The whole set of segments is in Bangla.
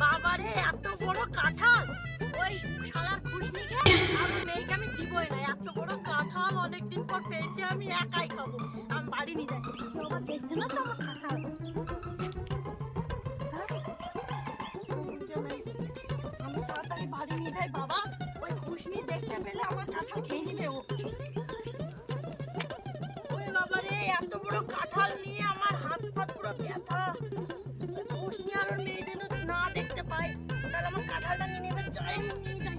বাবারে এত বড় কাঁঠাল, ওই শালার খুশনিকে আমার মেয়েকে আমি দিবই না। এত বড় কাঁঠাল অনেকদিন পর পেয়েছি, আমি একাই খাবো। আমি বাড়ি নিয়ে যাই। আমার দেখছে না তো আমার কাঁঠাল। আমি তাড়াতাড়ি বাড়ি নিয়ে যাই বাবা, ওই খুশনি দেখতে পেলে আমার কাঁঠাল খেয়ে নিবে ও। ওরে বাবারে এত বড় কাঁঠাল নিয়ে আমার হাত পা পুরো ব্যথা। খুশনি আর ওর মেয়ে যেন না দেখতে পায়, তাহলে আমার কাঁঠালটা নিয়ে নেবে। যাই আমি নিয়ে যাই।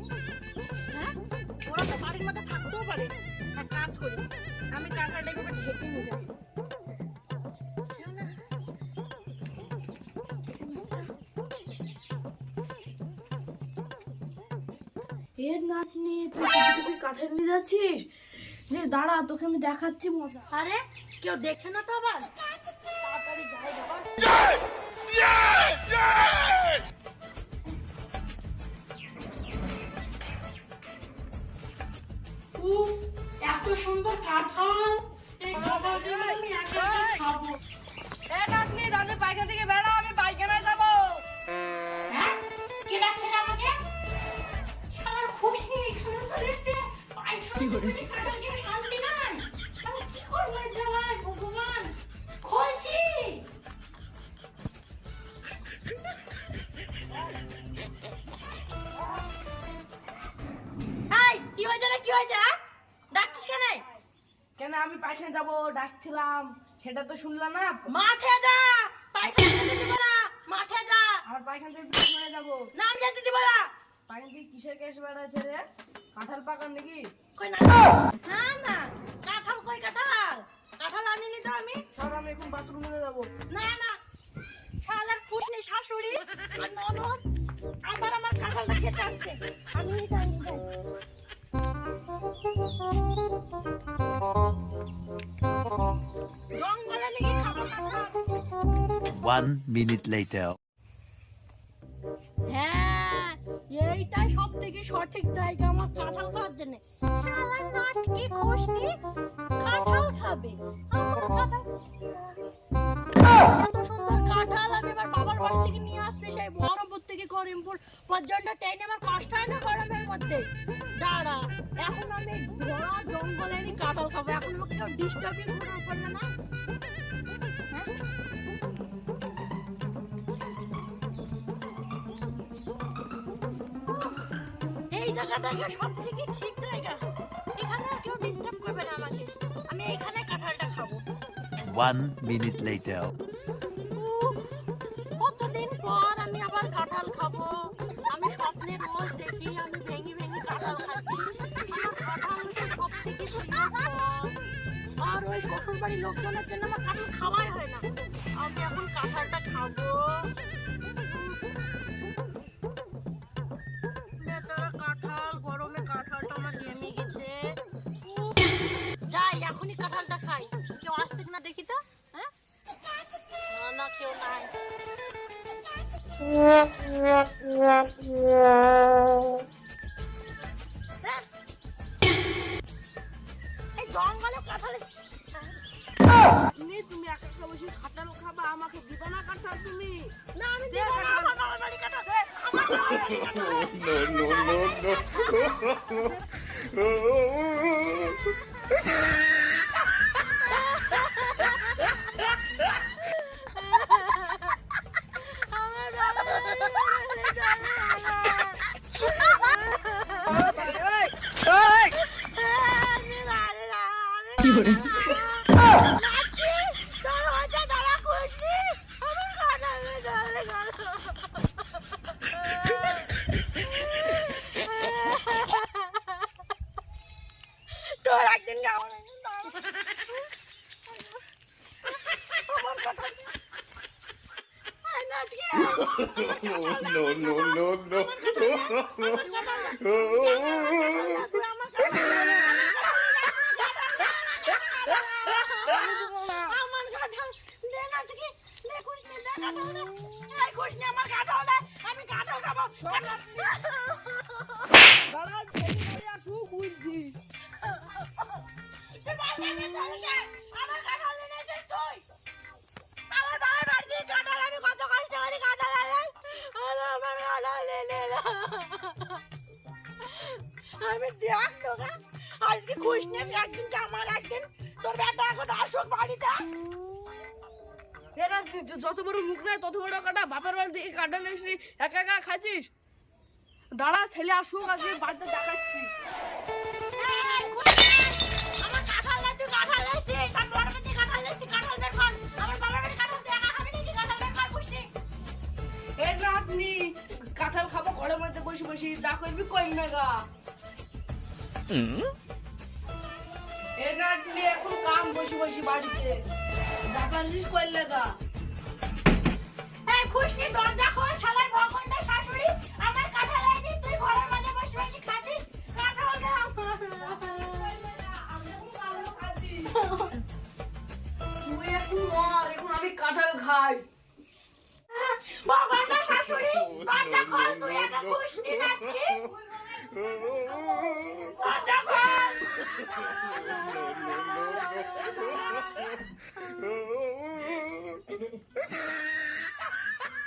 হ্যাঁ, ওরা তো বাড়ির মধ্যে থাকতেও পারে। এক কাজ করি, আমি কাঁঠালটা এভাবে ঢেকে নিয়ে যাই। এর নাতনি, তুই চুপি কাঁঠাল নিয়ে যাচ্ছিস? যে দাঁড়া, তোকে আমি দেখাচ্ছি মজা। আরে কেউ দেখছে না তো আবার? তাড়াতাড়ি যাই বাবা। উফ, এত সুন্দর কাঁঠাল, এই কাঁঠালটা আমি একা খাবো। এ নাতনি, দাদু পায়খানা থেকে বেরো, আমি পায়খানায় যাবো। হ্যাঁ, কে ডাকছে না আমাকে? শালার খুশনি এখানে চলে এসেছে। পায়খানা থেকে কাঁঠাল খেয়ে শান্তি নাই। আমি কি করবো এর জ্বালায়, ভগবান। খুলছি। এই, কি হয়েছে রে, কি হয়েছে? হ্যাঁ, ডাকছিস কেন? কেন আমি পায়খানা যাবো ডাকছিলাম, সেটা তো শুনলাম না। মাঠে যা, পায়খানা যেতে দিব না। মাঠে যা। আমার পায়খানা থেকে পায়খানায় যাবো। না, আমি যেতে দিব না। পায়খানা থেকে কিসের কেস বেড়াচ্ছে রে? কাঁঠাল পাকার নাকি? কই না, না না, কাঁঠাল কই কাঁঠাল? কাঁঠাল আনিনি তো আমি। সব আমি এখন বাথরুমে যাবো। না না, শালার খুশনি শাশুড়ি আর ননদ আবার আমার কাঁঠালটা খেতে আসছে। আমি নিয়ে যাই, নিয়ে যাই। জঙ্গলে নাকি খাবো কাঁঠাল? 1 minute later. হ্যাঁ, এইটাই সব থেকে সঠিক জায়গা আমার কাঁঠাল খাওয়ার জন্য। শালার নাটকি খুশনি কাঁঠাল খাবে। আমার কাঁঠাল, এত সুন্দর কাঁঠাল আমি আমার বাবার বাড়ি থেকে নিয়ে আসতে, সেই বহরমপুর থেকে করিমপুর পর্যন্ত ট্রেনে আমার কষ্ট হয় না গরমের মধ্যে। দাঁড়া, এখন আমি ঘোড়া জঙ্গলেরই কাঁঠাল খাবো। এখন আমাকে কেউ ডিস্টার্বিং করবে না। এই জায়গাটাকে সব থেকে ঠিক জায়গা, এখানে আর কেউ ডিস্টার্ব করবে না আমাকে। আমি এখানে কাঁঠালটা খাবো। 1 minute later. উফ, কতদিন পর আমি আবার কাঁঠাল খাবো। আমি স্বপ্নে রোজ দেখি আমি ভেঙে ভেঙে কাঁঠাল খাচ্ছি। আমার কাঁঠাল হচ্ছে সব থেকে প্রিয় ফল। আর ওই শ্বশুর বাড়ির লোকজনের জন্য আমার কাঁঠাল খাওয়াই হয় না। আমি এখন কাঁঠালটা খাবো। বেচারা কাঁঠাল, গরমে কাঁঠালটা আমার ঘেমে গেছে। উফ, যাই এখনই কাঁঠালটা খাই। কেউ আসছে কিনা দেখি তো। হ্যাঁ, না না, কেউ নাই। এই জঙ্গলে কাঁঠাল, তুমি একা বসে কাঁঠাল খাবা, আমাকে দিবা না কাঁঠাল তুমি? না আমি দেব না, আমার বাবার বাড়ি কাঁঠাল। আমার বাবার বাড়ি কাঁঠাল। No, no, no, আমার বাবার বাড়ি আমি বাড়ি না, আমি নাচি, তোর হচ্ছে দাঁড়া খুশি, আমার কাঁঠালে চলে গেল। তোর একদিন খাওয়া আমার কথা no, no, no, no. আমার কাঁঠাল দে না, তুই দেখুস নি, দে কাঁঠাল দে। এই খুশ নি আমার কাঁঠাল দে, আমি কাঁঠাল খাবো। দাঁড়া, ডেলিভারি আসুক বুঝছি। তুই বাড়ি থেকে চলে যা, আমার কাঁঠাল এনেছিস তুই। আমি দেখ তোকে আজকে খুশ নেই একদিন আমার একদিন তোর বেটা এখন আসুক বাড়িটা। এরা যত বড় মুখ নাই তত বড় কাটা বাপের বাড়ি থেকে কাঁঠাল এসে একা একা খাচ্ছিস। দাঁড়া ছেলে আসুক আজকে বাড়িতে দেখাচ্ছি। এই, খুশ নেই। আমার কাঁঠাল না তুই কাঁঠাল লেছিস, আমি বড় বেটি কাঁঠাল লেছি, কাঁঠাল বের কর। আমার বাবার বাড়ি কাঁঠাল তুই একা খাবি নাকি? কাঁঠাল বের কর, খুশ নেই। এ নাতনি কাঁঠাল খাবো ঘরের মধ্যে বসে বসে, যা করবি কই না গা। এ নাতনি এখন কাম বসে বসে বাড়িতে, যা পারিস কই লাগা। এই খুশ নেই, দরজা খোল, শালার বকন্ডা শাশুড়ি আমার কাঁঠাল এনেছিস, তুই ঘরের মধ্যে বসে বসে খাচ্ছিস। কাঁঠালটা আমার। তুই এখন মর, এখন আমি কাঁঠাল খাই। বকন্ডা শাশুড়ি দরজা খোল, তুই একা খুশ নেই নাকি?